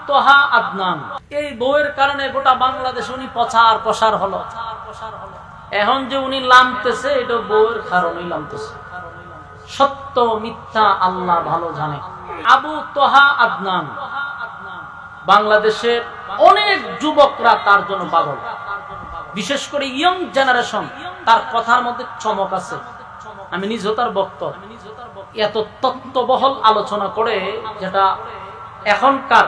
তোহা আদনান, এই বউয়ের কারণে গোটা বাংলাদেশ উনি প্রচার প্রসার হলো। এখন যে উনি লামতেছে এটা বউয়ের কারণেই লামতেছে। সত্য মিথ্যা আল্লাহ ভালো জানে। আবু তোহা আদনান, বাংলাদেশের অনেক যুবকরা তার জন্য পাগল, বিশেষ করে ইয়ং জেনারেশন। তার কথার মধ্যে চমক আছে। আমি নিজেও তার বক্ত। এত তত্ত্ববহল আলোচনা করে, যেটা এখনকার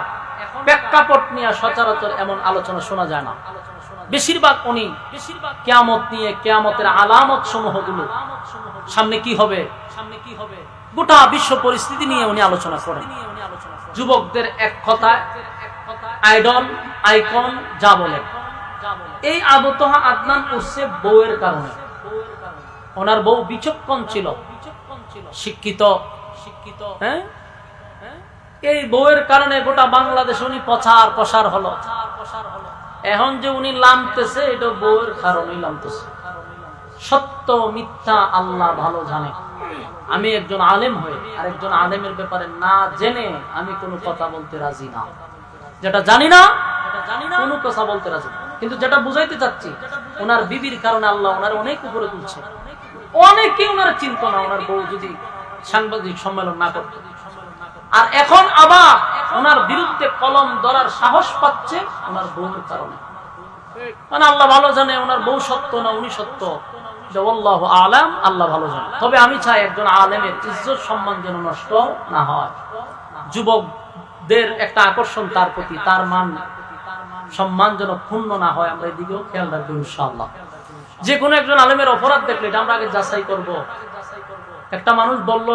প্রেক্ষাপট নিয়ে সচরাচর এমন আলোচনা শোনা যায় না। বেশিরভাগ উনি কিয়ামত নিয়ে, কিয়ামতের আলামত সমূহগুলো, সামনে কি হবে, গোটা বিশ্ব পরিস্থিতি নিয়ে উনি আলোচনা করেন। যুবকদের এক কথায় আইডল, আইকন যা বলে। এই আবু তোহা আদনান উঠছে বউয়ের কারণে। ওনার বউ বিচক্ষণ ছিল, শিক্ষিত। হ্যাঁ, এই বউয়ের কারণে গোটা বাংলাদেশ উনি প্রচার প্রসার হলো। এখন যে উনি লামতেছে এটা বউয়ের কারণেই লামতেছে। সত্য মিথ্যা আল্লাহ ভালো জানে। আমি একজন আলেম হয়ে আরেকজন আলেমের ব্যাপারে না জেনে আমি কোনো কথা বলতে রাজি না। যেটা জানি না কোনো কথা বলতে রাজি না। কিন্তু যেটা বুঝাইতে চাচ্ছি, ওনার বিবির কারণে আল্লাহ ওনার অনেক উপরে তুলছে। অনেকে ওনার চিন্তা না, ওনার বউ যদি সাংবাদিক সম্মেলন না করত। আর এখন আবার ওনার বিরুদ্ধে কলম ধরার সাহস পাচ্ছে ওনার বউর কারণে। মানে আল্লাহ ভালো জানে ওনার বউ সত্য না উনি সত্য, আল্লাহু আলাম, আল্লাহ ভালো জানে। তবে আমি চাই একজন আলেমের ইজ্জত সম্মান যেন নষ্ট না হয়। যুবকদের একটা আকর্ষণ তার প্রতি, তার মান সম্মান যেন ক্ষুণ্ণ না হয়। আমরা এদিকেও খেয়াল রাখবো ইনশাআল্লাহ। যে কোনো একজন আলেমের অপরাধ দেখলে এটা আমরা আগে যাচাই করব। একটা মানুষ বলল,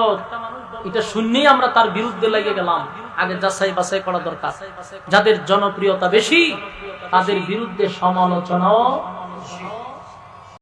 এটা শুনলেই আমরা তার বিরুদ্ধে লেগে গেলাম, আগে যাচাই বাছাই করা দরকার। যাদের জনপ্রিয়তা বেশি তাদের বিরুদ্ধে সমালোচনাও